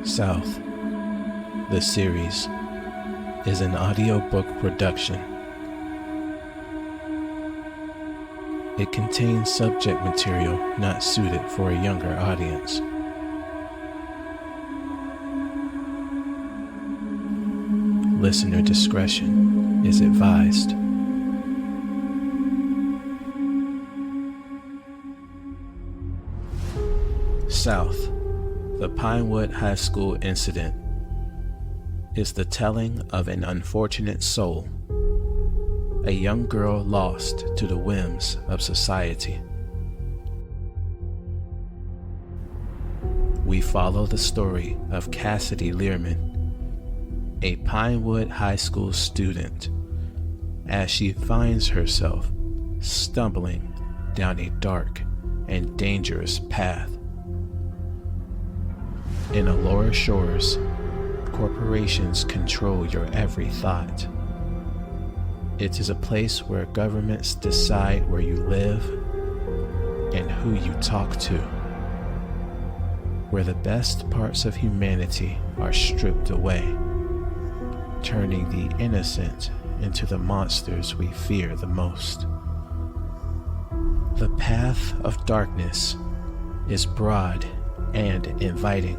South, the series, is an audiobook production. It contains subject material not suited for a younger audience. Listener discretion is advised. South, the Pinewood High School incident, is the telling of an unfortunate soul, a young girl lost to the whims of society. We follow the story of Cassidy Learman, a Pinewood High School student, as she finds herself stumbling down a dark and dangerous path. In Allura Shores, corporations control your every thought. It is a place where governments decide where you live and who you talk to, where the best parts of humanity are stripped away, turning the innocent into the monsters we fear the most. The path of darkness is broad and inviting.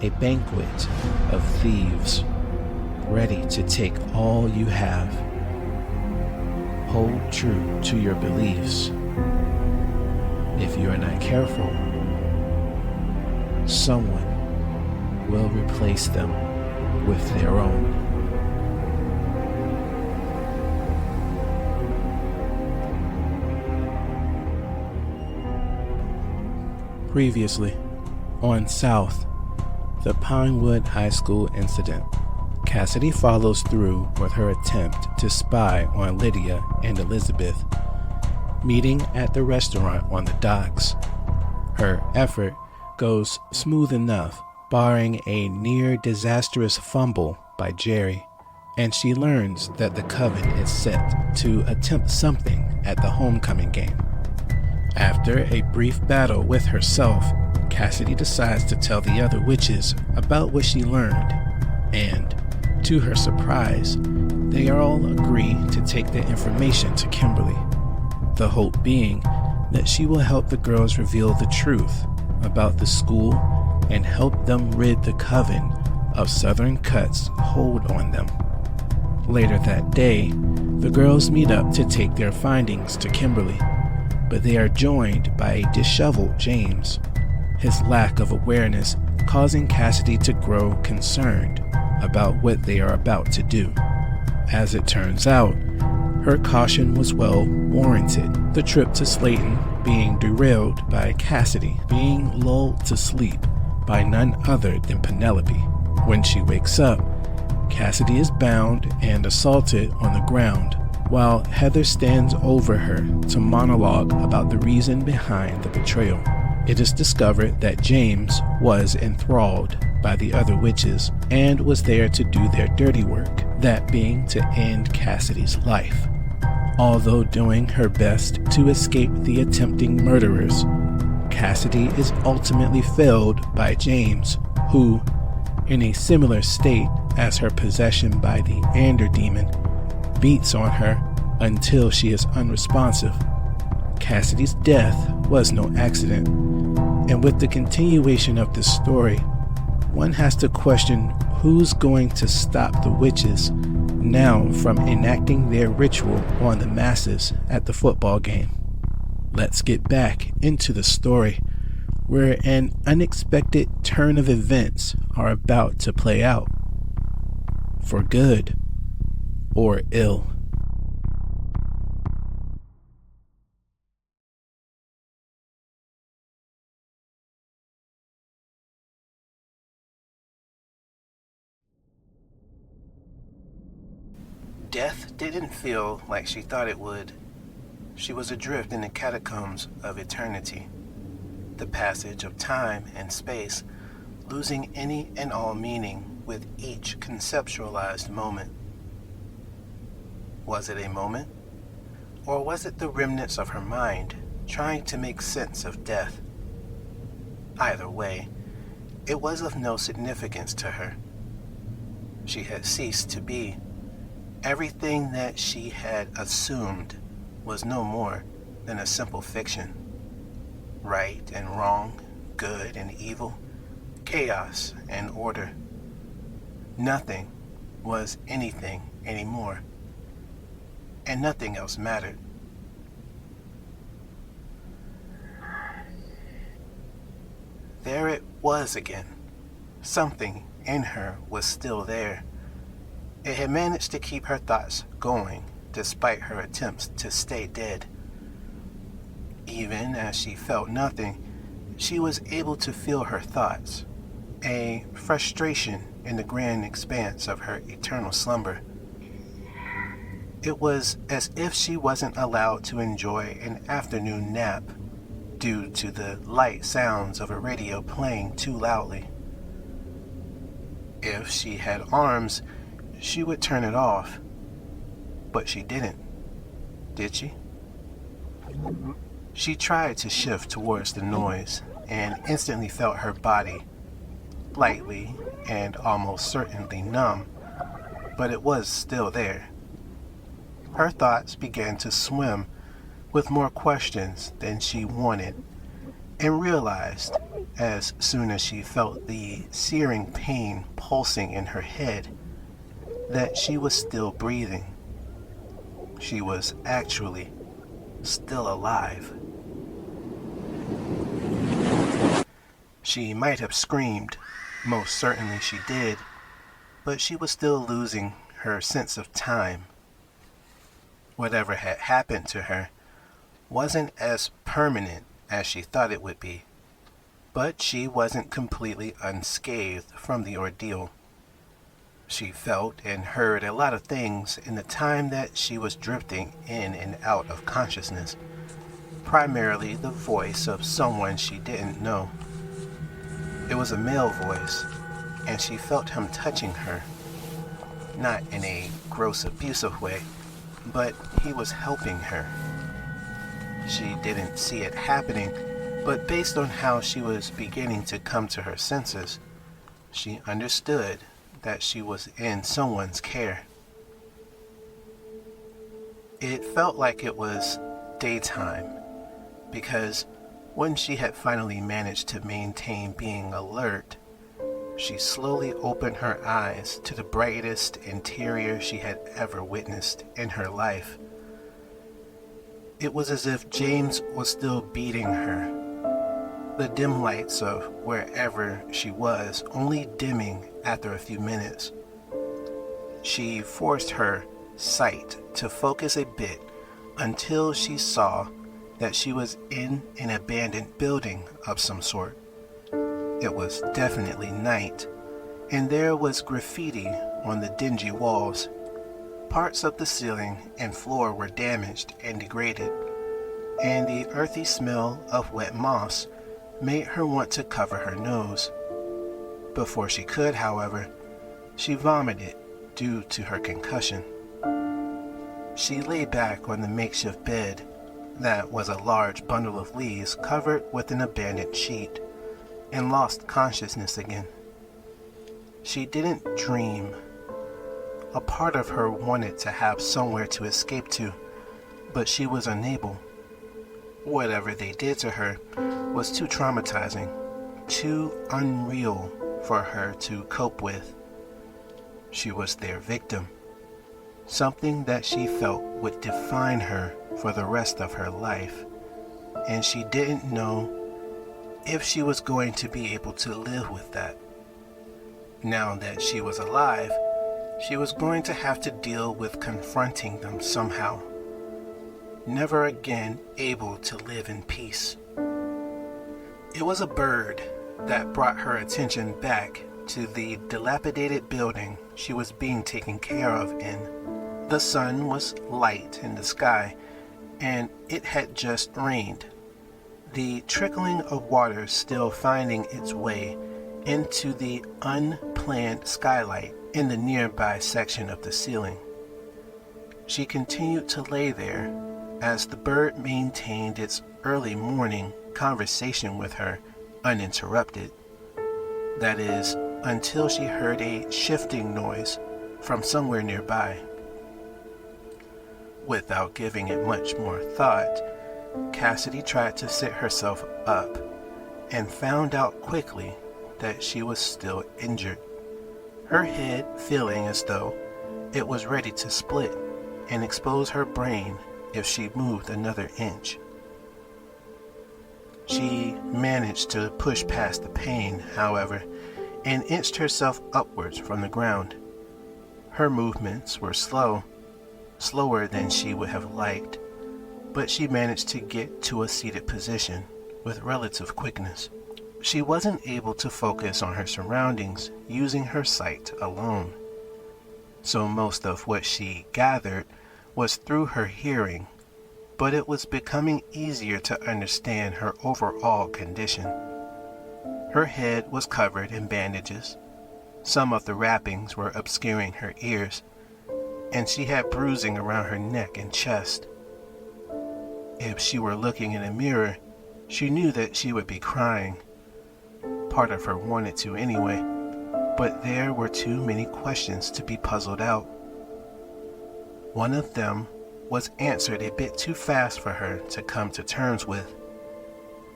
A banquet of thieves ready to take all you have. Hold true to your beliefs. If you are not careful, someone will replace them with their own. Previously on South, the Pinewood High School incident, Cassidy follows through with her attempt to spy on Lydia and Elizabeth, meeting at the restaurant on the docks. Her effort goes smooth enough, barring a near disastrous fumble by Jerry, and she learns that the coven is set to attempt something at the homecoming game. After a brief battle with herself, Cassidy decides to tell the other witches about what she learned, and, to her surprise, they all agree to take the information to Kimberly, the hope being that she will help the girls reveal the truth about the school and help them rid the coven of Southern Cut's hold on them. Later that day, the girls meet up to take their findings to Kimberly, but they are joined by a disheveled James, his lack of awareness causing Cassidy to grow concerned about what they are about to do. As it turns out, her caution was well warranted, the trip to Slayton being derailed by Cassidy being lulled to sleep by none other than Penelope. When she wakes up, Cassidy is bound and assaulted on the ground, while Heather stands over her to monologue about the reason behind the betrayal. It is discovered that James was enthralled by the other witches and was there to do their dirty work, that being to end Cassidy's life. Although doing her best to escape the attempting murderers, Cassidy is ultimately felled by James, who, in a similar state as her possession by the Ander demon, beats on her until she is unresponsive. Cassidy's death was no accident, and with the continuation of this story, one has to question who's going to stop the witches now from enacting their ritual on the masses at the football game. Let's get back into the story, where an unexpected turn of events are about to play out, for good or ill. Death didn't feel like she thought it would. She was adrift in the catacombs of eternity, the passage of time and space, losing any and all meaning with each conceptualized moment. Was it a moment? Or was it the remnants of her mind trying to make sense of death? Either way, it was of no significance to her. She had ceased to be. Everything that she had assumed was no more than a simple fiction. Right and wrong, good and evil, chaos and order. Nothing was anything anymore, and nothing else mattered. There it was again. Something in her was still there. It had managed to keep her thoughts going despite her attempts to stay dead. Even as she felt nothing, she was able to feel her thoughts, a frustration in the grand expanse of her eternal slumber. It was as if she wasn't allowed to enjoy an afternoon nap due to the light sounds of a radio playing too loudly. If she had arms, she would turn it off, but she didn't, did she? She tried to shift towards the noise and instantly felt her body, lightly and almost certainly numb, but it was still there. Her thoughts began to swim with more questions than she wanted, and realized, as soon as she felt the searing pain pulsing in her head, that she was still breathing. She was actually still alive. She might have screamed, most certainly she did, but she was still losing her sense of time. Whatever had happened to her wasn't as permanent as she thought it would be, but she wasn't completely unscathed from the ordeal. She felt and heard a lot of things in the time that she was drifting in and out of consciousness, primarily the voice of someone she didn't know. It was a male voice, and she felt him touching her, not in a gross abusive way, but he was helping her. She didn't see it happening, but based on how she was beginning to come to her senses, she understood that she was in someone's care. It felt like it was daytime, because when she had finally managed to maintain being alert, she slowly opened her eyes to the brightest interior she had ever witnessed in her life. It was as if James was still beating her, the dim lights of wherever she was only dimming after a few minutes. She forced her sight to focus a bit until she saw that she was in an abandoned building of some sort. It was definitely night, and there was graffiti on the dingy walls. Parts of the ceiling and floor were damaged and degraded, and the earthy smell of wet moss made her want to cover her nose. Before she could, however, she vomited due to her concussion. She lay back on the makeshift bed that was a large bundle of leaves covered with an abandoned sheet, and lost consciousness again. She didn't dream. A part of her wanted to have somewhere to escape to, but she was unable. Whatever they did to her was too traumatizing, too unreal for her to cope with. She was their victim, something that she felt would define her for the rest of her life, and she didn't know if she was going to be able to live with that. Now that she was alive, she was going to have to deal with confronting them somehow, never again able to live in peace. It was a bird that brought her attention back to the dilapidated building she was being taken care of in. The sun was light in the sky, and it had just rained, the trickling of water still finding its way into the unplanned skylight in the nearby section of the ceiling. She continued to lay there as the bird maintained its early morning conversation with her uninterrupted. That is, until she heard a shifting noise from somewhere nearby. Without giving it much more thought, Cassidy tried to sit herself up and found out quickly that she was still injured, her head feeling as though it was ready to split and expose her brain if she moved another inch. She managed to push past the pain, however, and inched herself upwards from the ground. Her movements were slower than she would have liked, but she managed to get to a seated position with relative quickness. She wasn't able to focus on her surroundings using her sight alone, so most of what she gathered was through her hearing, but it was becoming easier to understand her overall condition. Her head was covered in bandages. Some of the wrappings were obscuring her ears, and she had bruising around her neck and chest. If she were looking in a mirror, she knew that she would be crying. Part of her wanted to anyway, but there were too many questions to be puzzled out. One of them was answered a bit too fast for her to come to terms with.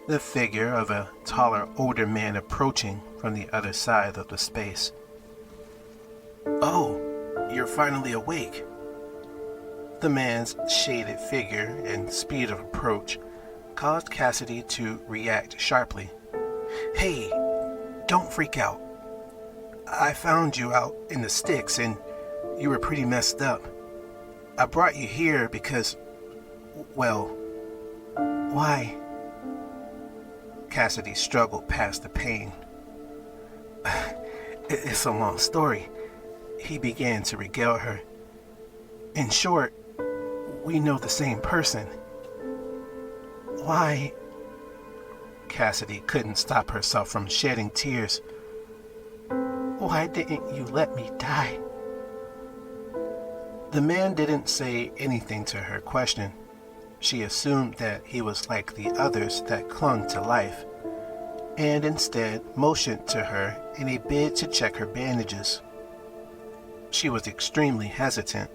The figure of a taller, older man approaching from the other side of the space. "Oh, you're finally awake." The man's shaded figure and speed of approach caused Cassidy to react sharply. "Hey, don't freak out. I found you out in the sticks and you were pretty messed up. I brought you here because, well, why?" Cassidy struggled past the pain. "It's a long story," he began to regale her. "In short, we know the same person." "Why?" Cassidy couldn't stop herself from shedding tears. "Why didn't you let me die?" The man didn't say anything to her question. She assumed that he was like the others that clung to life, and instead motioned to her in a bid to check her bandages. She was extremely hesitant,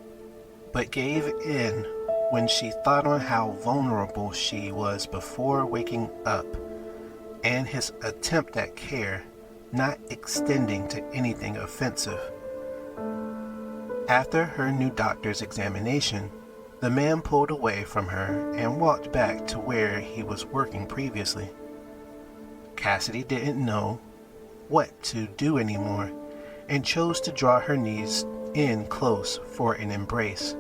but gave in when she thought on how vulnerable she was before waking up, and his attempt at care not extending to anything offensive. After her new doctor's examination, the man pulled away from her and walked back to where he was working previously. Cassidy didn't know what to do anymore and chose to draw her knees in close for an embrace.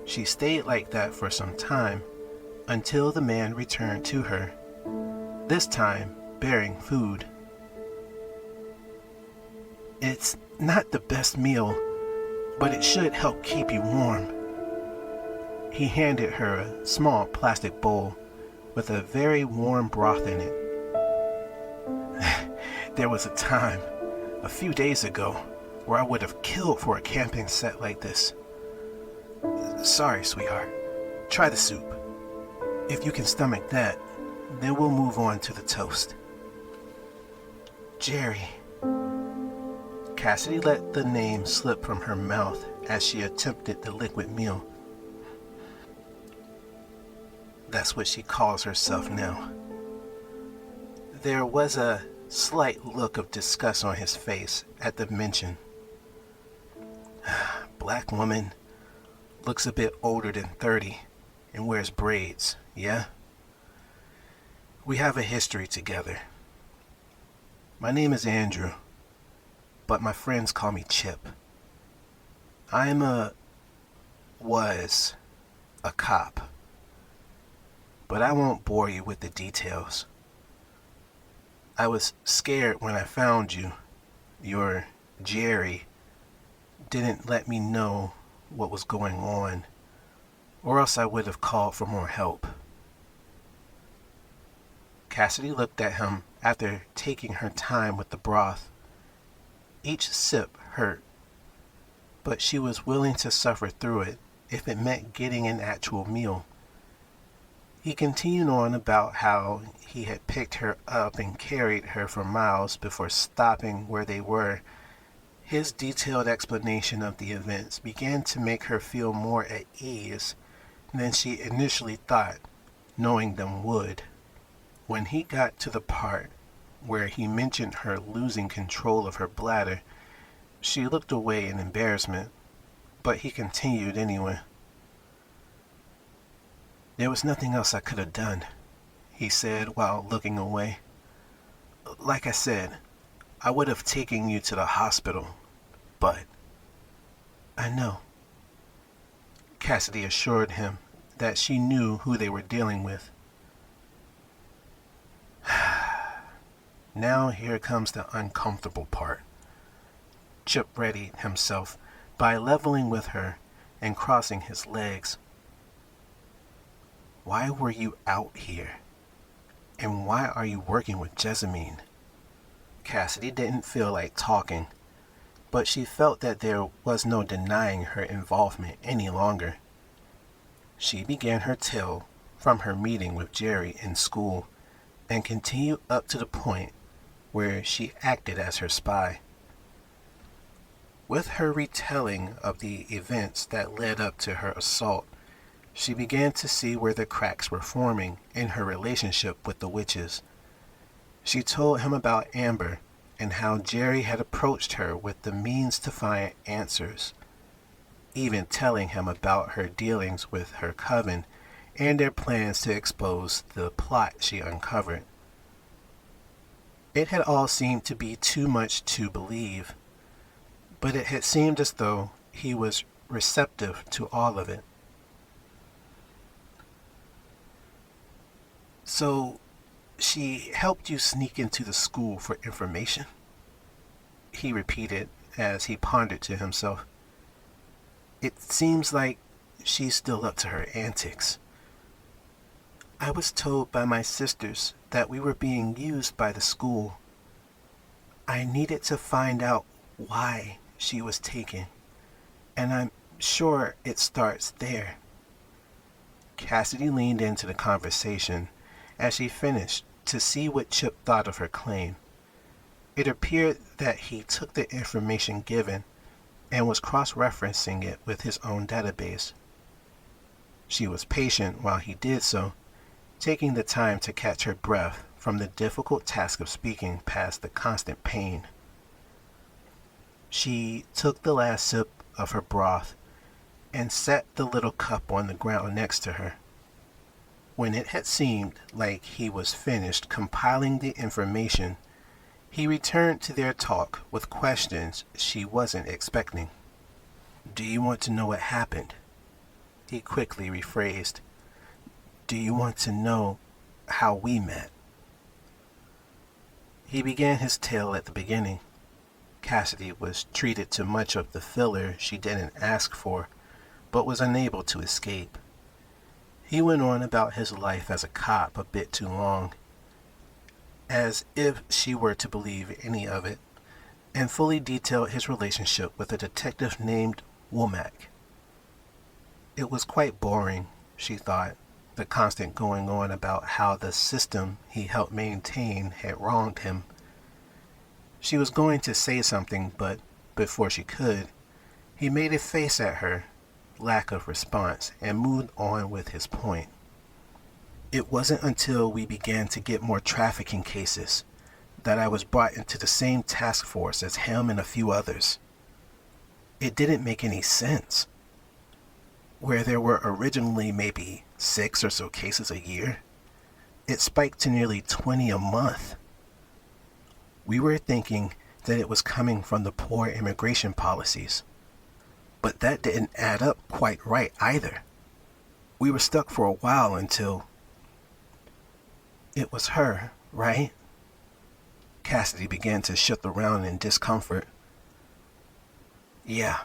She stayed like that for some time until the man returned to her, this time bearing food. "It's not the best meal, but it should help keep you warm." He handed her a small plastic bowl with a very warm broth in it. "There was a time, a few days ago, where I would have killed for a camping set like this. Sorry, sweetheart. Try the soup. If you can stomach that, then we'll move on to the toast." "Jerry." Cassidy let the name slip from her mouth as she attempted the liquid meal. That's what she calls herself now. There was a slight look of disgust on his face at the mention. "Black woman, looks a bit older than 30, and wears braids, yeah? We have a history together. My name is Andrew, but my friends call me Chip. Was a cop. But I won't bore you with the details. I was scared when I found you. Your Jerry didn't let me know what was going on, or else I would have called for more help." Cassidy looked at him after taking her time with the broth. Each sip hurt, but she was willing to suffer through it if it meant getting an actual meal. He continued on about how he had picked her up and carried her for miles before stopping where they were. His detailed explanation of the events began to make her feel more at ease than she initially thought knowing them would. When he got to the part where he mentioned her losing control of her bladder, she looked away in embarrassment, but he continued anyway. "There was nothing else I could have done," he said while looking away. "Like I said, I would have taken you to the hospital, but—" "I know." Cassidy assured him that she knew who they were dealing with. Now here comes the uncomfortable part. Chip readied himself by leveling with her and crossing his legs. "Why were you out here? And why are you working with Jessamine?" Cassidy didn't feel like talking, but she felt that there was no denying her involvement any longer. She began her tale from her meeting with Jerry in school and continued up to the point where she acted as her spy. With her retelling of the events that led up to her assault, she began to see where the cracks were forming in her relationship with the witches. She told him about Amber and how Jerry had approached her with the means to find answers, even telling him about her dealings with her coven and their plans to expose the plot she uncovered. It had all seemed to be too much to believe, but it had seemed as though he was receptive to all of it. "So, she helped you sneak into the school for information?" he repeated as he pondered to himself. "It seems like she's still up to her antics." "I was told by my sisters that we were being used by the school. I needed to find out why she was taken, and I'm sure it starts there." Cassidy leaned into the conversation as she finished to see what Chip thought of her claim. It appeared that he took the information given and was cross-referencing it with his own database. She was patient while he did so, taking the time to catch her breath from the difficult task of speaking past the constant pain. She took the last sip of her broth and set the little cup on the ground next to her. When it had seemed like he was finished compiling the information, he returned to their talk with questions she wasn't expecting. "Do you want to know what happened?" He quickly rephrased. "Do you want to know how we met?" He began his tale at the beginning. Cassidy was treated to much of the filler she didn't ask for, but was unable to escape. He went on about his life as a cop a bit too long, as if she were to believe any of it, and fully detailed his relationship with a detective named Womack. It was quite boring, she thought, the constant going on about how the system he helped maintain had wronged him. She was going to say something, but before she could, he made a face at her lack of response and moved on with his point. "It wasn't until we began to get more trafficking cases that I was brought into the same task force as him and a few others. It didn't make any sense. Where there were originally maybe 6 or so cases a year, it spiked to nearly 20 a month. We were thinking that it was coming from the poor immigration policies, but that didn't add up quite right either. We were stuck for a while until—" "It was her, right?" Cassidy began to shift around in discomfort. "Yeah."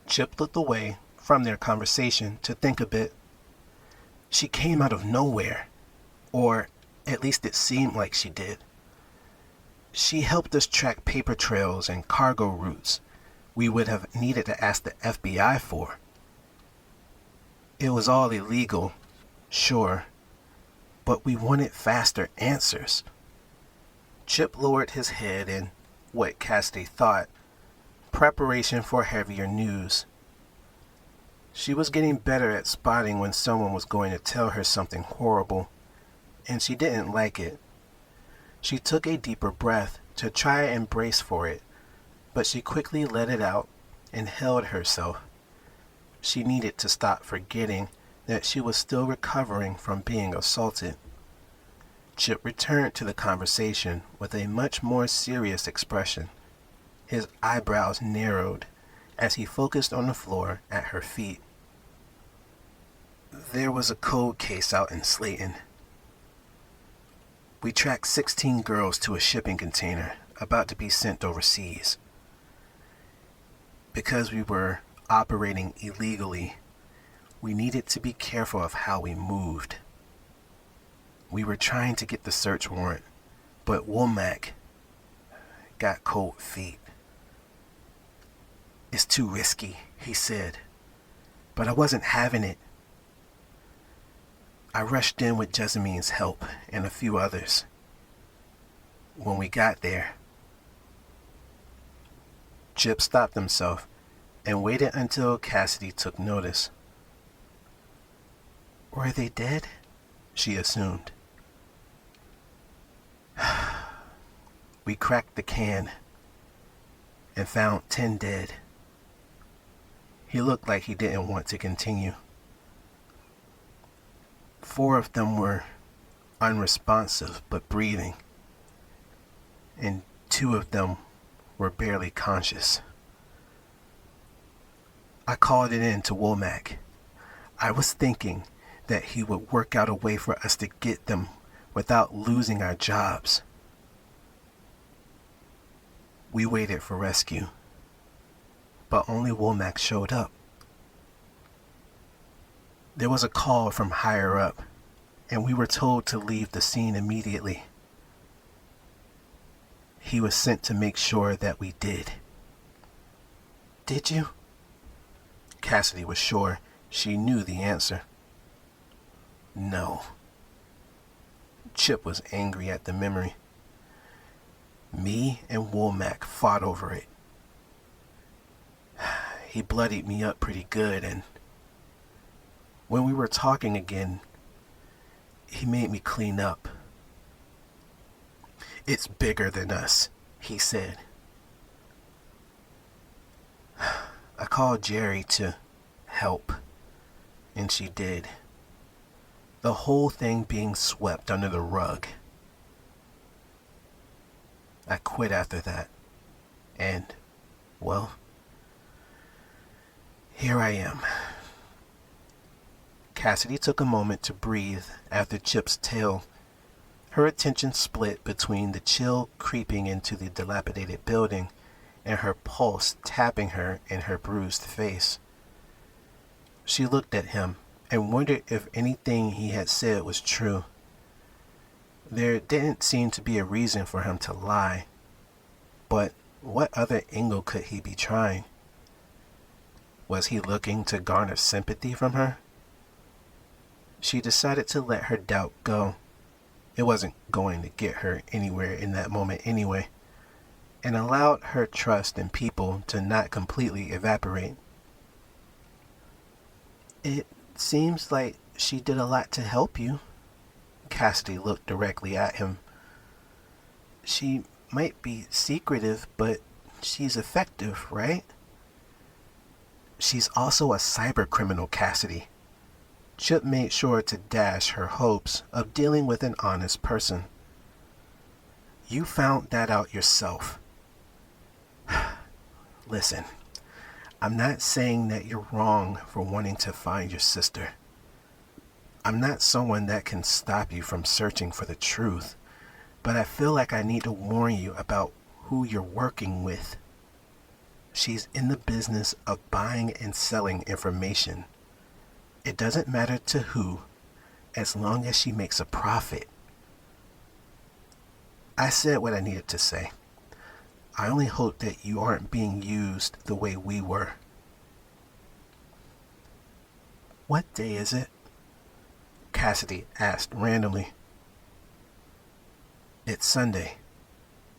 Chip looked away from their conversation to think a bit. "She came out of nowhere, or at least it seemed like she did. She helped us track paper trails and cargo routes we would have needed to ask the FBI for. It was all illegal, sure, but we wanted faster answers. Chip lowered his head in what Cassidy thought preparation for heavier news. She was getting better at spotting when someone was going to tell her something horrible, and she didn't like it. She took a deeper breath to try and brace for it, but she quickly let it out and held herself. She needed to stop forgetting that she was still recovering from being assaulted. Chip returned to the conversation with a much more serious expression. His eyebrows narrowed as he focused on the floor at her feet. There was a cold case out in Slayton. We tracked 16 girls to a shipping container about to be sent overseas. Because we were operating illegally, we needed to be careful of how we moved. We were trying to get the search warrant, but Womack got cold feet. It's too risky, he said, but I wasn't having it. I rushed in with Jessamine's help and a few others. When we got there, Chip stopped himself and waited until Cassidy took notice. Were they dead? She assumed. We cracked the can and found 10 dead. He looked like he didn't want to continue. 4 of them were unresponsive but breathing, and 2 of them were barely conscious. I called it in to Womack. I was thinking that he would work out a way for us to get them without losing our jobs. We waited for rescue, but only Womack showed up. There was a call from higher up, and we were told to leave the scene immediately. He was sent to make sure that we did. Did you? Cassidy was sure she knew the answer. No. Chip was angry at the memory. Me and Womack fought over it. He bloodied me up pretty good, and when we were talking again, he made me clean up. It's bigger than us, he said. I called Jerry to help, and she did. The whole thing being swept under the rug. I quit after that, and, well, here I am. Cassidy took a moment to breathe after Chip's tale. Her attention split between the chill creeping into the dilapidated building and her pulse tapping her in her bruised face. She looked at him and wondered if anything he had said was true. There didn't seem to be a reason for him to lie, but what other angle could he be trying? Was he looking to garner sympathy from her? She decided to let her doubt go. It wasn't going to get her anywhere in that moment anyway, and allowed her trust in people to not completely evaporate. It seems like she did a lot to help you. Cassidy looked directly at him. She might be secretive, but she's effective, right? She's also a cyber criminal, Cassidy. Chip made sure to dash her hopes of dealing with an honest person. You found that out yourself. Listen, I'm not saying that you're wrong for wanting to find your sister. I'm not someone that can stop you from searching for the truth, but I feel like I need to warn you about who you're working with. She's in the business of buying and selling information. It doesn't matter to who, as long as she makes a profit. I said what I needed to say. I only hope that you aren't being used the way we were. What day is it? Cassidy asked randomly. It's Sunday,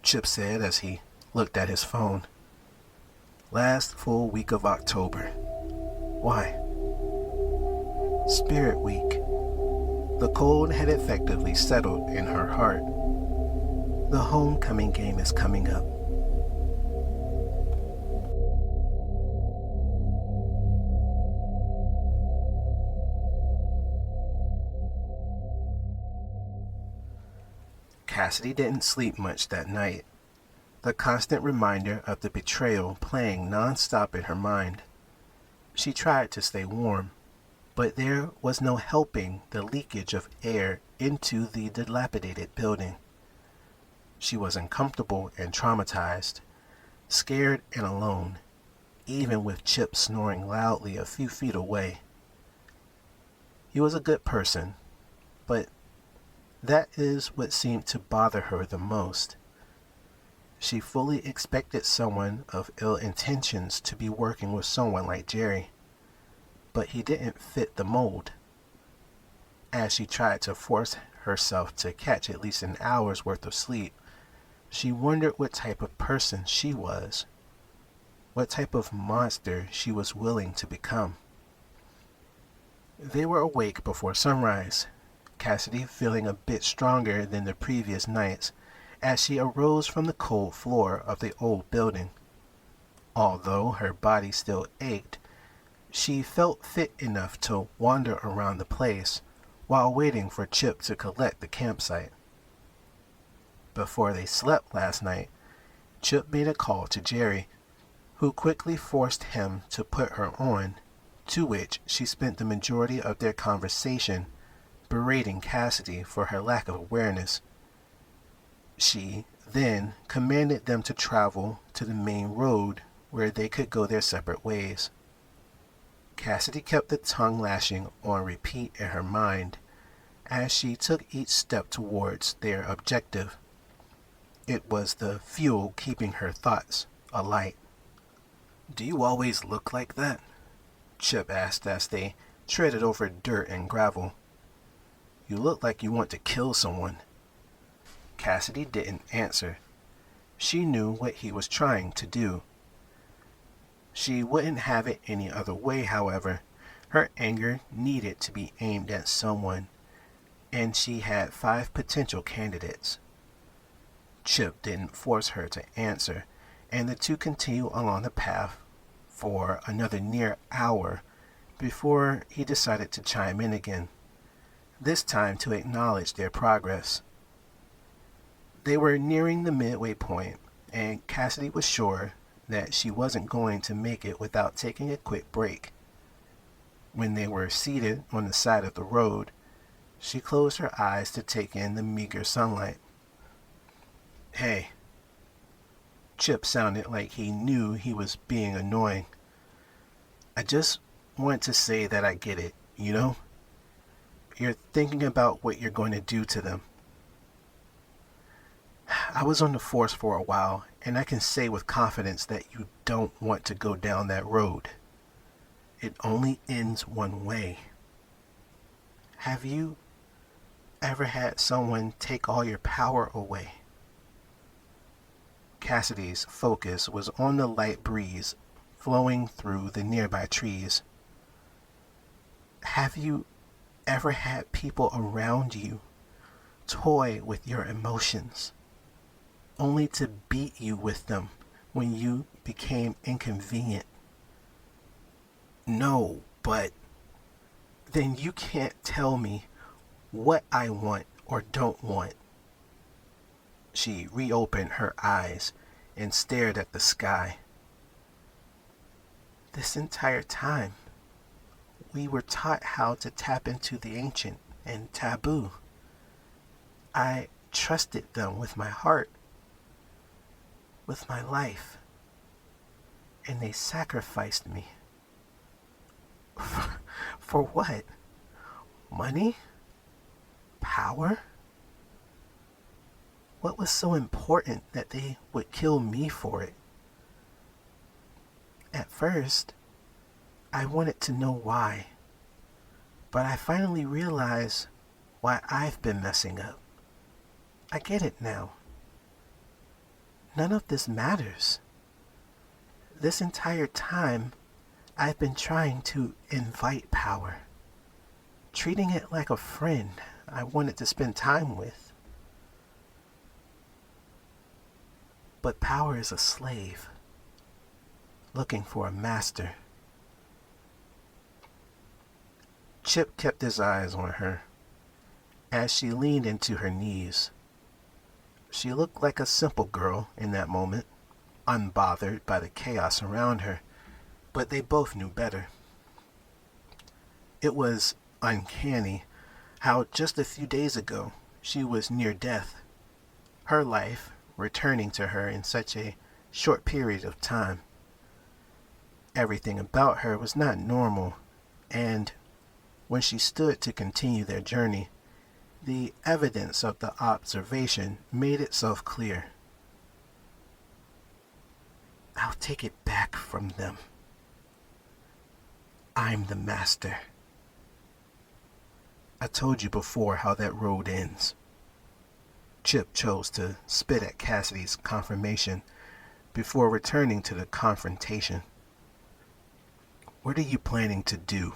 Chip said as he looked at his phone. Last full week of October. Why? Spirit Week. The cold had effectively settled in her heart. The homecoming game is coming up. Cassidy didn't sleep much that night, the constant reminder of the betrayal playing non-stop in her mind. She tried to stay warm, but there was no helping the leakage of air into the dilapidated building. She was uncomfortable and traumatized, scared and alone, even with Chip snoring loudly a few feet away. He was a good person, but that is what seemed to bother her the most. She fully expected someone of ill intentions to be working with someone like Jerry, but he didn't fit the mold. As she tried to force herself to catch at least an hour's worth of sleep, she wondered what type of person she was, what type of monster she was willing to become. They were awake before sunrise, Cassidy feeling a bit stronger than the previous nights as she arose from the cold floor of the old building. Although her body still ached, she felt fit enough to wander around the place while waiting for Chip to collect the campsite. Before they slept last night, Chip made a call to Jerry, who quickly forced him to put her on, to which she spent the majority of their conversation berating Cassidy for her lack of awareness. She then commanded them to travel to the main road where they could go their separate ways. Cassidy kept the tongue lashing on repeat in her mind as she took each step towards their objective. It was the fuel keeping her thoughts alight. Do you always look like that? Chip asked as they treaded over dirt and gravel. You look like you want to kill someone. Cassidy didn't answer. She knew what he was trying to do. She wouldn't have it any other way, however. Her anger needed to be aimed at someone, and she had 5 potential candidates. Chip didn't force her to answer, and the two continued along the path for another near hour before he decided to chime in again, this time to acknowledge their progress. They were nearing the midway point, and Cassidy was sure that she wasn't going to make it without taking a quick break. When they were seated on the side of the road, she closed her eyes to take in the meager sunlight. Hey. Chip sounded like he knew he was being annoying. I just want to say that I get it, you know? You're thinking about what you're going to do to them. I was on the force for a while, and I can say with confidence that you don't want to go down that road. It only ends one way. Have you ever had someone take all your power away? Cassidy's focus was on the light breeze flowing through the nearby trees. Have you ever had people around you toy with your emotions, only to beat you with them when you became inconvenient? No, but then you can't tell me what I want or don't want. She reopened her eyes and stared at the sky. This entire time, we were taught how to tap into the ancient and taboo. I trusted them with my heart, with my life, and they sacrificed me. For what? Money? Power? What was so important that they would kill me for it? At first, I wanted to know why. But I finally realize why I've been messing up. I get it now. None of this matters. This entire time, I've been trying to invite power, treating it like a friend I wanted to spend time with. But power is a slave, looking for a master. Chip kept his eyes on her as she leaned into her knees. She looked like a simple girl in that moment, unbothered by the chaos around her, but they both knew better. It was uncanny how just a few days ago she was near death, her life returning to her in such a short period of time. Everything about her was not normal, and when she stood to continue their journey, the evidence of the observation made itself clear. I'll take it back from them. I'm the master. I told you before how that road ends. Chip chose to spit at Cassidy's confirmation before returning to the confrontation. What are you planning to do?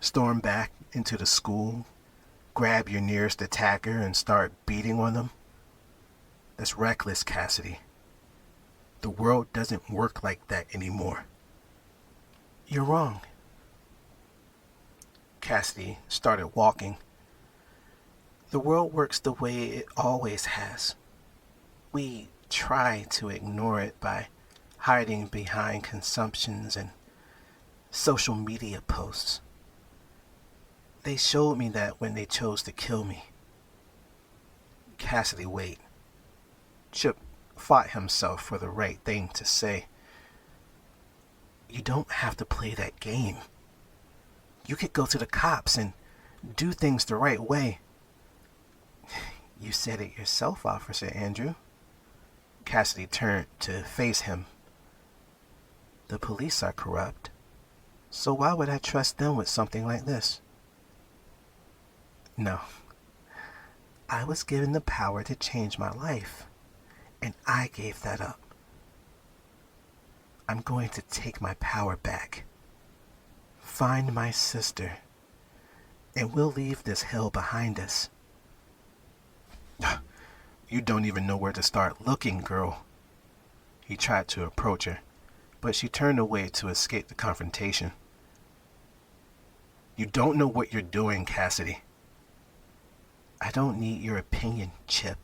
Storm back into the school, grab your nearest attacker and start beating on them? That's reckless, Cassidy. The world doesn't work like that anymore. You're wrong. Cassidy started walking. The world works the way it always has. We try to ignore it by hiding behind consumptions and social media posts. They showed me that when they chose to kill me. Cassidy, wait. Chip fought himself for the right thing to say. You don't have to play that game. You could go to the cops and do things the right way. You said it yourself, Officer Andrew. Cassidy turned to face him. The police are corrupt, so why would I trust them with something like this? No. I was given the power to change my life, and I gave that up. I'm going to take my power back, find my sister, and we'll leave this hell behind us. You don't even know where to start looking, girl. He tried to approach her, but she turned away to escape the confrontation. You don't know what you're doing, Cassidy. I don't need your opinion, Chip.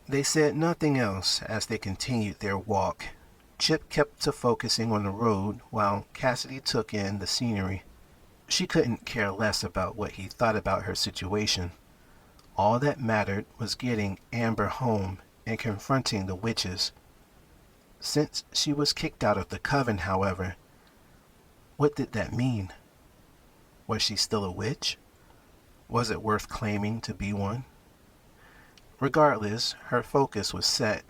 They said nothing else as they continued their walk. Chip kept to focusing on the road while Cassidy took in the scenery. She couldn't care less about what he thought about her situation. All that mattered was getting Amber home and confronting the witches. Since she was kicked out of the coven, however, what did that mean? Was she still a witch? Was it worth claiming to be one? Regardless, her focus was set,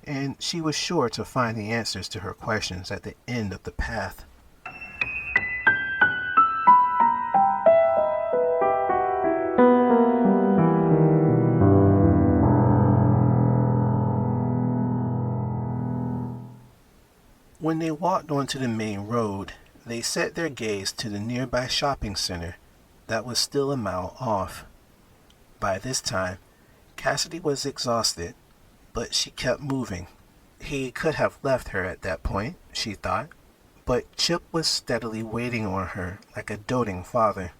and she was sure to find the answers to her questions at the end of the path. When they walked onto the main road, they set their gaze to the nearby shopping center that was still a mile off. By this time, Cassidy was exhausted, but she kept moving. He could have left her at that point, she thought, but Chip was steadily waiting on her like a doting father.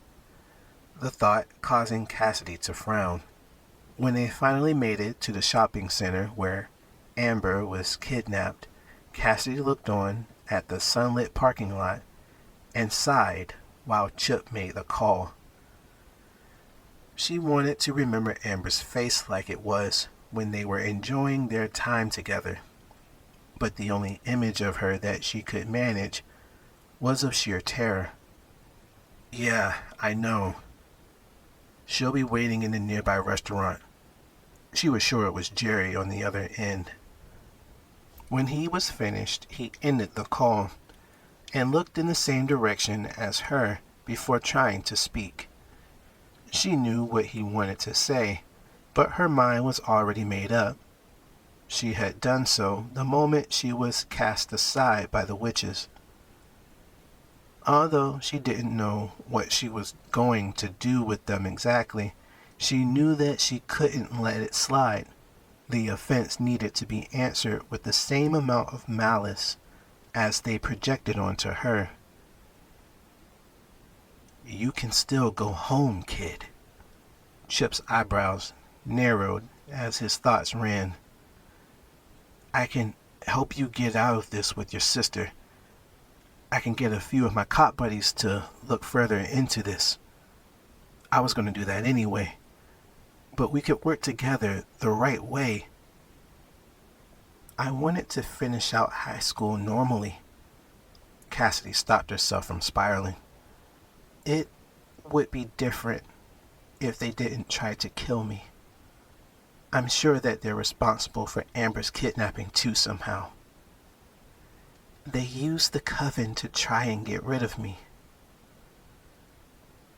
The thought causing Cassidy to frown. When they finally made it to the shopping center where Amber was kidnapped, Cassidy looked on at the sunlit parking lot and sighed while Chip made the call. She wanted to remember Amber's face like it was when they were enjoying their time together, but the only image of her that she could manage was of sheer terror. Yeah, I know. She'll be waiting in the nearby restaurant. She was sure it was Jerry on the other end. When he was finished, he ended the call and looked in the same direction as her before trying to speak. She knew what he wanted to say, but her mind was already made up. She had done so the moment she was cast aside by the witches. Although she didn't know what she was going to do with them exactly, she knew that she couldn't let it slide. The offense needed to be answered with the same amount of malice as they projected onto her. "You can still go home, kid." Chip's eyebrows narrowed as his thoughts ran. "I can help you get out of this with your sister. I can get a few of my cop buddies to look further into this. I was going to do that anyway. But we could work together the right way. I wanted to finish out high school normally." Cassidy stopped herself from spiraling. "It would be different if they didn't try to kill me. I'm sure that they're responsible for Amber's kidnapping too somehow. They used the coven to try and get rid of me.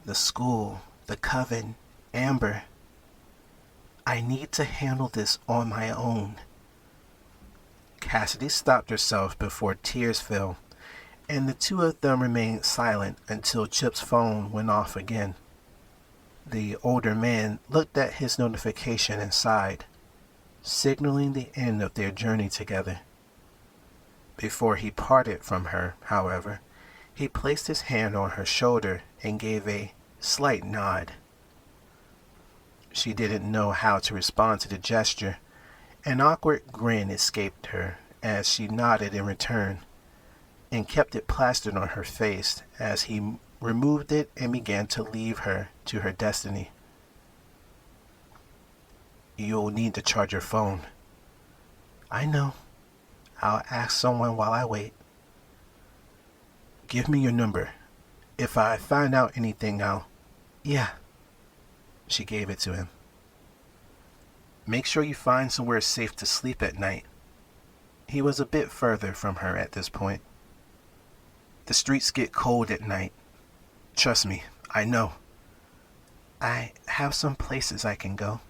The school, the coven, Amber. I need to handle this on my own." Cassidy stopped herself before tears fell, and the two of them remained silent until Chip's phone went off again. The older man looked at his notification and sighed, signaling the end of their journey together. Before he parted from her, however, he placed his hand on her shoulder and gave a slight nod. She didn't know how to respond to the gesture. An awkward grin escaped her as she nodded in return, and kept it plastered on her face as he removed it and began to leave her to her destiny. "You'll need to charge your phone." "I know. I'll ask someone while I wait." "Give me your number. If I find out anything, I'll..." "Yeah." She gave it to him. "Make sure you find somewhere safe to sleep at night." He was a bit further from her at this point. "The streets get cold at night. Trust me, I know." "I have some places I can go."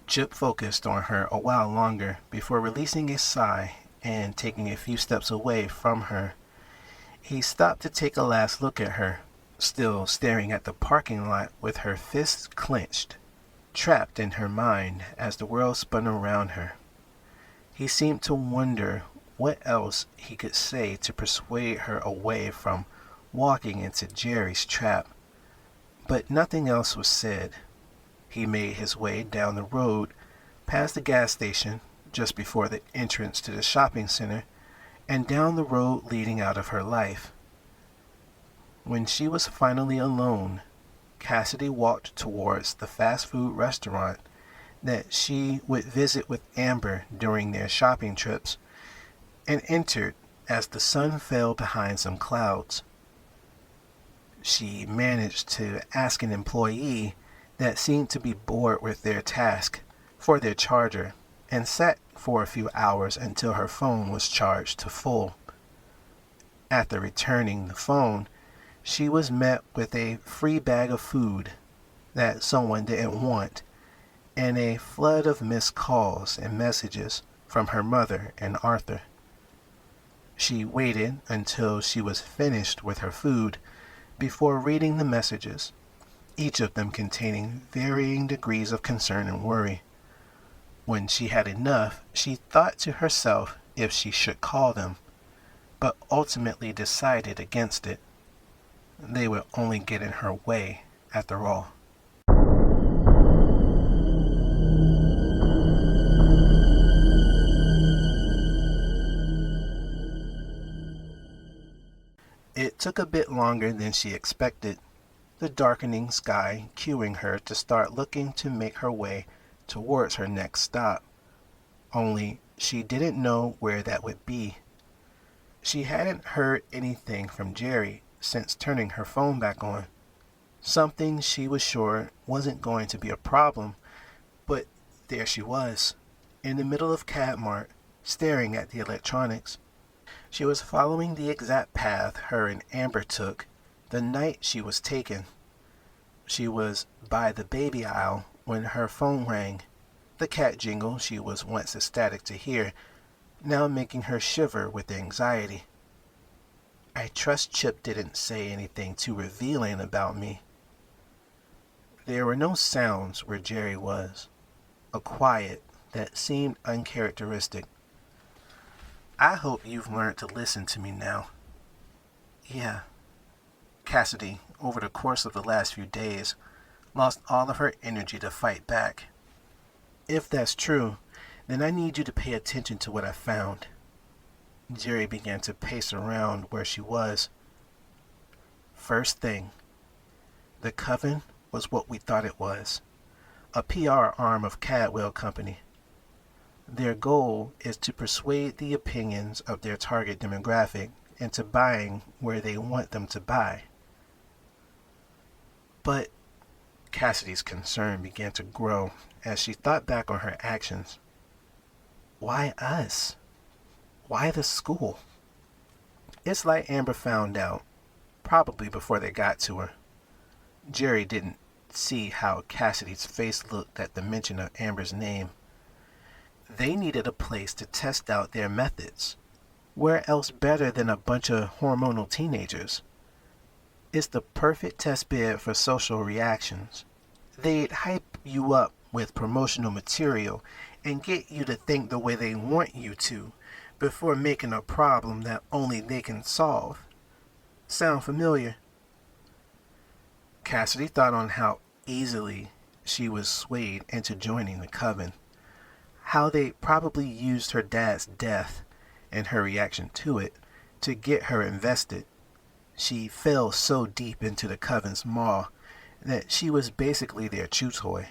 Chip focused on her a while longer before releasing a sigh and taking a few steps away from her. He stopped to take a last look at her, still staring at the parking lot with her fists clenched, trapped in her mind as the world spun around her. He seemed to wonder what else he could say to persuade her away from walking into Jerry's trap, but nothing else was said. He made his way down the road, past the gas station, just before the entrance to the shopping center, and down the road leading out of her life. When she was finally alone, Cassidy walked towards the fast food restaurant that she would visit with Amber during their shopping trips, and entered as the sun fell behind some clouds. She managed to ask an employee that seemed to be bored with their task for their charger, and sat for a few hours until her phone was charged to full. After returning the phone, she was met with a free bag of food that someone didn't want, and a flood of missed calls and messages from her mother and Arthur. She waited until she was finished with her food before reading the messages, each of them containing varying degrees of concern and worry. When she had enough, she thought to herself if she should call them, but ultimately decided against it. They would only get in her way, after all. It took a bit longer than she expected, the darkening sky cueing her to start looking to make her way towards her next stop. Only she didn't know where that would be. She hadn't heard anything from Jerry since turning her phone back on. Something she was sure wasn't going to be a problem, but there she was, in the middle of Cadmart, staring at the electronics. She was following the exact path her and Amber took The night she was taken, she was by the baby aisle when her phone rang, the cat jingle she was once ecstatic to hear, now making her shiver with anxiety. I trust Chip didn't say anything too revealing about me. There were no sounds where Jerry was, a quiet that seemed uncharacteristic. I hope you've learned to listen to me now. Yeah. Cassidy, over the course of the last few days, lost all of her energy to fight back. If that's true, then I need you to pay attention to what I found. Jerry began to pace around where she was. First thing, the coven was what we thought it was, a PR arm of Cadwell Company. Their goal is to persuade the opinions of their target demographic into buying where they want them to buy. But Cassidy's concern began to grow as she thought back on her actions. Why us? Why the school? It's like Amber found out, probably before they got to her. Jerry didn't see how Cassidy's face looked at the mention of Amber's name. They needed a place to test out their methods. Where else better than a bunch of hormonal teenagers? It's the perfect test bed for social reactions. They'd hype you up with promotional material and get you to think the way they want you to before making a problem that only they can solve. Sound familiar? Cassidy thought on how easily she was swayed into joining the coven. How they probably used her dad's death and her reaction to it to get her invested. She fell so deep into the coven's maw that she was basically their chew toy,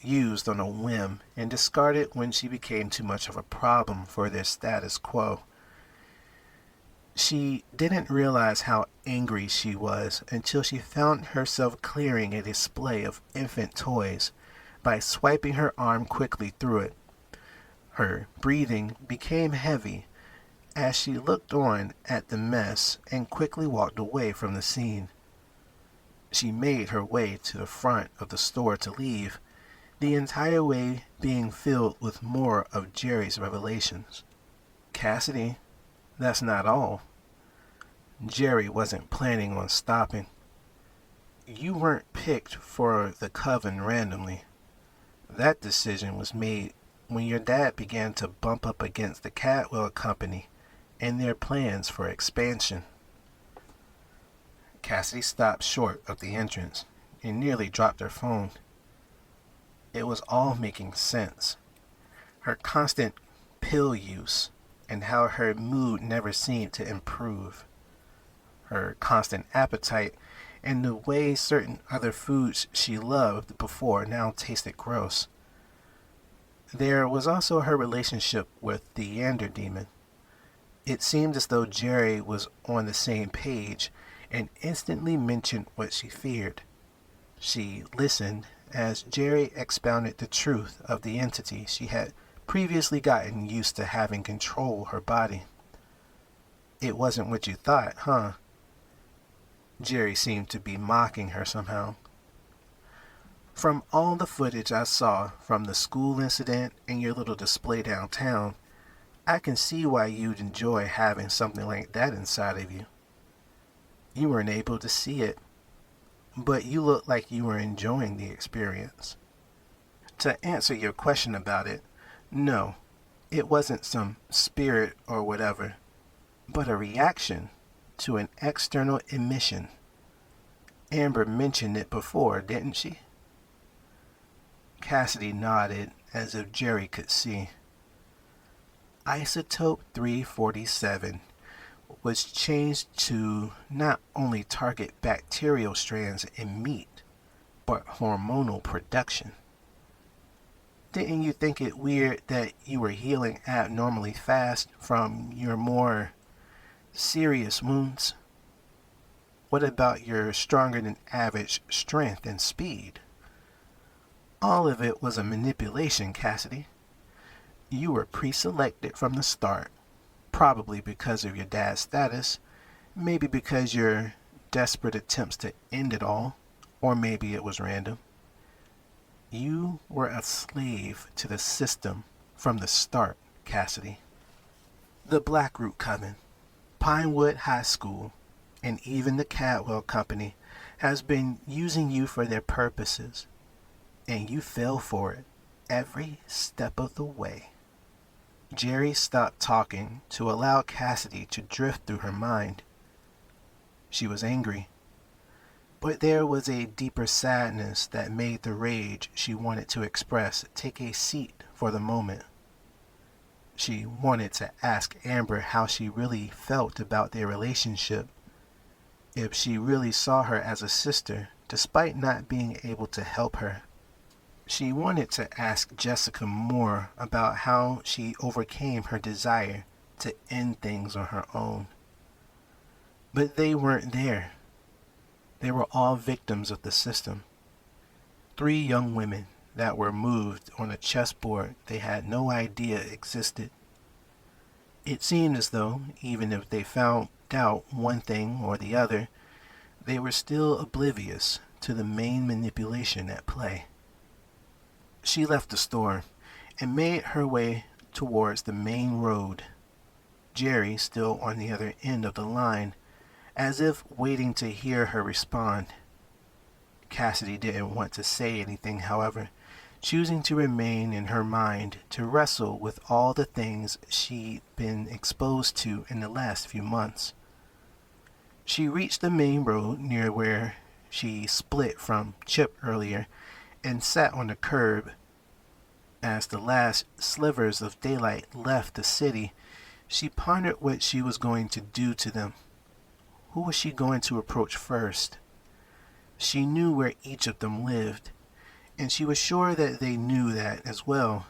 used on a whim and discarded when she became too much of a problem for their status quo. She didn't realize how angry she was until she found herself clearing a display of infant toys by swiping her arm quickly through it. Her breathing became heavy as she looked on at the mess and quickly walked away from the scene. She made her way to the front of the store to leave, the entire way being filled with more of Jerry's revelations. Cassidy, that's not all. Jerry wasn't planning on stopping. You weren't picked for the coven randomly. That decision was made when your dad began to bump up against the Cadwell Company and their plans for expansion. Cassidy stopped short of the entrance and nearly dropped her phone. It was all making sense. Her constant pill use and how her mood never seemed to improve. Her constant appetite and the way certain other foods she loved before now tasted gross. There was also her relationship with the Yander demon. It seemed as though Jerry was on the same page and instantly mentioned what she feared. She listened as Jerry expounded the truth of the entity she had previously gotten used to having control her body. It wasn't what you thought, huh? Jerry seemed to be mocking her somehow. From all the footage I saw from the school incident and your little display downtown, I can see why you'd enjoy having something like that inside of you. You weren't able to see it, but you looked like you were enjoying the experience. To answer your question about it, no, it wasn't some spirit or whatever, but a reaction to an external emission. Amber mentioned it before, didn't she? Cassidy nodded as if Jerry could see. Isotope 347 was changed to not only target bacterial strands in meat, but hormonal production. Didn't you think it weird that you were healing abnormally fast from your more serious wounds? What about your stronger than average strength and speed? All of it was a manipulation, Cassidy. You were pre-selected from the start, probably because of your dad's status, maybe because your desperate attempts to end it all, or maybe it was random. You were a slave to the system from the start, Cassidy. The Blackroot Coven, Pinewood High School, and even the Cadwell Company has been using you for their purposes, and you fell for it every step of the way. Jerry stopped talking to allow Cassidy to drift through her mind. She was angry, but there was a deeper sadness that made the rage she wanted to express take a seat for the moment. She wanted to ask Amber how she really felt about their relationship, if she really saw her as a sister despite not being able to help her. She wanted to ask Jessica more about how she overcame her desire to end things on her own. But they weren't there. They were all victims of the system. 3 young women that were moved on a chessboard they had no idea existed. It seemed as though, even if they found out one thing or the other, they were still oblivious to the main manipulation at play. She left the store and made her way towards the main road, Jerry still on the other end of the line, as if waiting to hear her respond. Cassidy didn't want to say anything, however, choosing to remain in her mind to wrestle with all the things she'd been exposed to in the last few months. She reached the main road near where she split from Chip earlier and sat on the curb. As the last slivers of daylight left the city, she pondered what she was going to do to them. Who was she going to approach first? She knew where each of them lived, and she was sure that they knew that as well,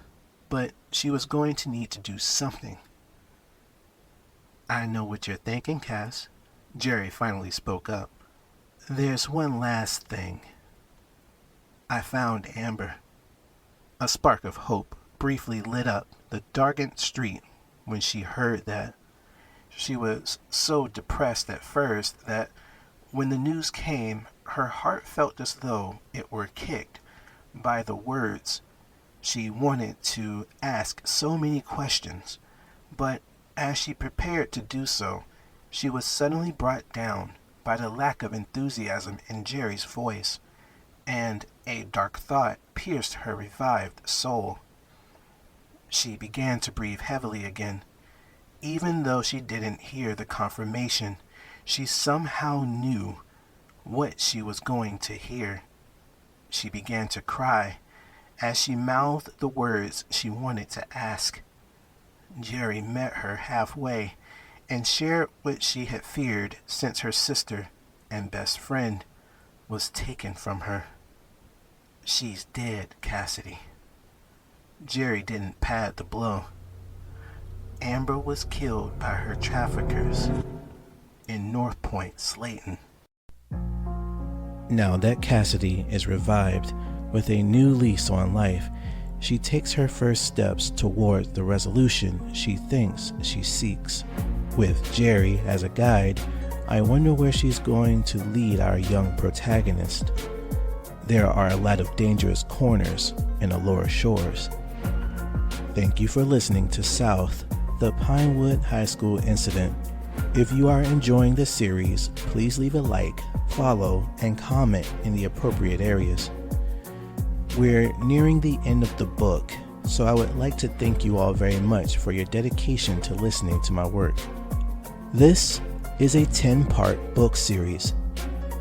but she was going to need to do something. "I know what you're thinking, Cass," Jerry finally spoke up. "There's one last thing. I found Amber." A spark of hope briefly lit up the darkened street when she heard that. She was so depressed at first that when the news came, her heart felt as though it were kicked by the words. She wanted to ask so many questions, but as she prepared to do so, she was suddenly brought down by the lack of enthusiasm in Jerry's voice, and a dark thought pierced her revived soul. She began to breathe heavily again. Even though she didn't hear the confirmation, she somehow knew what she was going to hear. She began to cry as she mouthed the words she wanted to ask. Jerry met her halfway and shared what she had feared since her sister and best friend was taken from her. "She's dead, Cassidy." Jerry didn't pad the blow. Amber was killed by her traffickers in North Point, Slayton. Now that Cassidy is revived with a new lease on life, she takes her first steps toward the resolution she thinks she seeks. With Jerry as a guide, I wonder where she's going to lead our young protagonist. There are a lot of dangerous corners in Allure Shores. Thank you for listening to South, the Pinewood High School Incident. If you are enjoying this series, please leave a like, follow, and comment in the appropriate areas. We're nearing the end of the book, so I would like to thank you all very much for your dedication to listening to my work. This is a 10-part book series,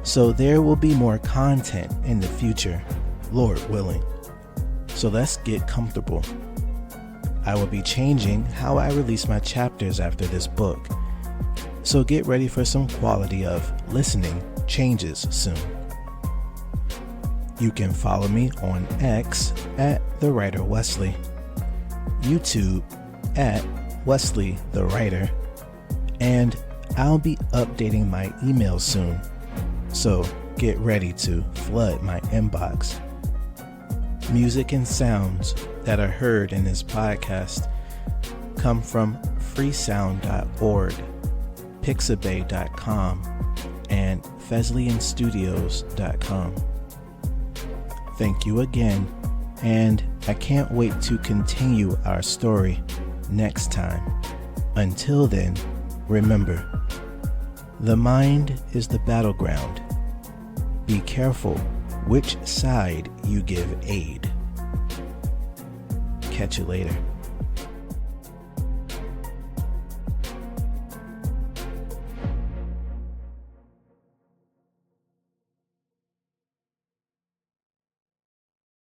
so there will be more content in the future, Lord willing. So let's get comfortable. I will be changing how I release my chapters after this book, so get ready for some quality of listening changes soon. You can follow me on X at the writer Wesley, YouTube at Wesley the Writer, and I'll be updating my email soon, so get ready to flood my inbox. Music and sounds that are heard in this podcast come from freesound.org, pixabay.com, and FesleyanStudios.com. Thank you again, and I can't wait to continue our story next time. Until then, remember, the mind is the battleground. Be careful which side you give aid. Catch you later.